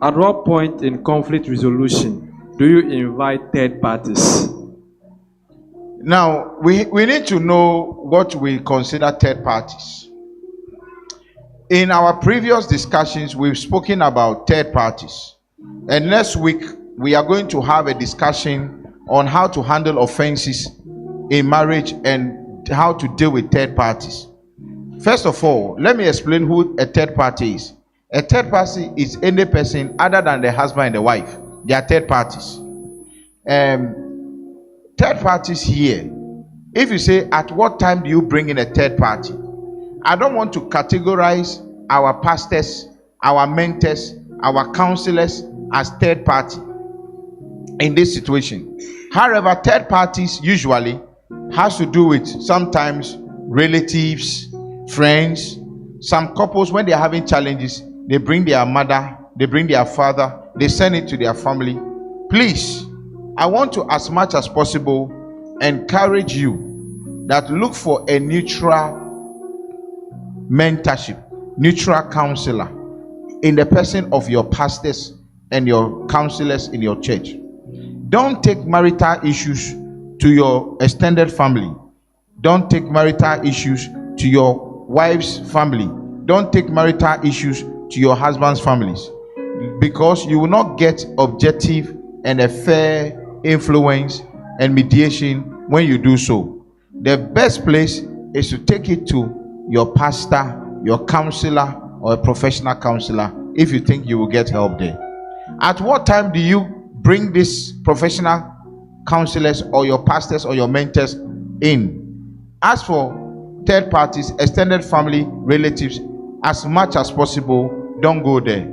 At what point in conflict resolution do you invite third parties? Now, we need to know what we consider third parties. In our previous discussions, we've spoken about third parties. And next week, we are going to have a discussion on how to handle offenses in marriage and how to deal with third parties. First of all, let me explain who a third party is. A third party is any person other than the husband and the wife. They are third parties. Third parties here, if you say, at what time do you bring in a third party? I don't want to categorize our pastors, our mentors, our counselors as third party in this situation. However, third parties usually has to do with sometimes relatives, friends. Some couples, when they're having challenges, they bring their mother, they bring their father, they send it to their family. Please, I want to, as much as possible, encourage you that look for a neutral mentorship, neutral counselor in the person of your pastors and your counselors in your church. Don't take marital issues to your extended family. Don't take marital issues to your wife's family. Don't take marital issues to your husband's families, because you will not get objective and a fair influence and mediation when you do so. The best place is to take it to your pastor, your counselor, or a professional counselor if you think you will get help there. At what time do you bring these professional counselors or your pastors or your mentors in? As for third parties, extended family, relatives, as much as possible, don't go there.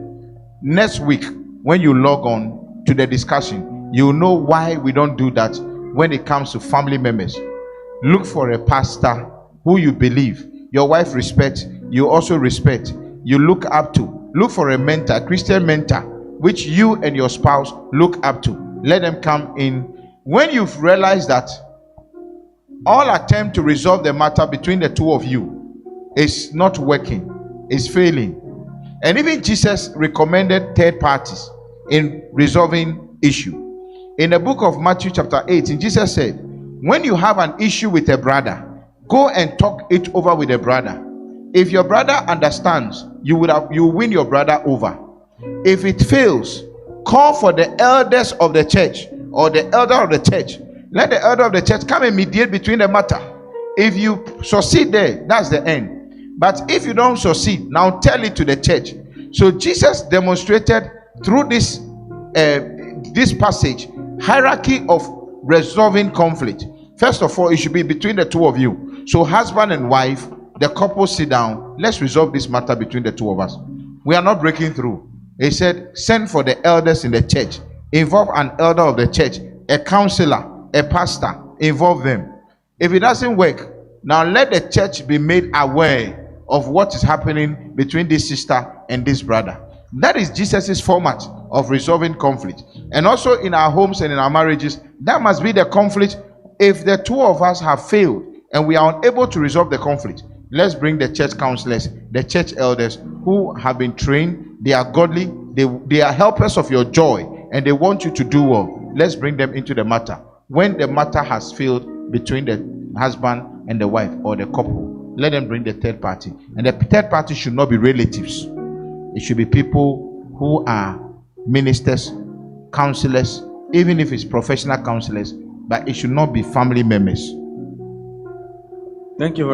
Next week, when you log on to the discussion, you will know why we don't do that when it comes to family members. Look for a pastor who you believe your wife respects, you also respect, you look up to. Look for a mentor, a Christian mentor, which you and your spouse look up to. Let them come in. When you've realized that all attempt to resolve the matter between the two of you is not working, is failing. And even Jesus recommended third parties in resolving issue. In the book of Matthew chapter 18, Jesus said, when you have an issue with a brother, go and talk it over with a brother. If your brother understands, you will win your brother over. If it fails, call for the elders of the church or the elder of the church. Let the elder of the church come and mediate between the matter. If you succeed there, that's the end. But if you don't succeed, now tell it to the church. So Jesus demonstrated through this passage hierarchy of resolving conflict. First of all, it should be between the two of you. So husband and wife, the couple sit down. Let's resolve this matter between the two of us. We are not breaking through. He said, send for the elders in the church. Involve an elder of the church, a counselor, a pastor. Involve them. If it doesn't work, now let the church be made aware of what is happening between this sister and this brother. That is Jesus's format of resolving conflict. And also in our homes and in our marriages, that must be the conflict. If the two of us have failed and we are unable to resolve the conflict, let's bring the church counselors, the church elders who have been trained. They are godly, they are helpers of your joy, and they want you to do well. Let's bring them into the matter. When the matter has failed between the husband and the wife or the couple, let them bring the third party. And the third party should not be relatives. It should be people who are ministers, counselors, even if it's professional counselors, but it should not be family members. Thank you very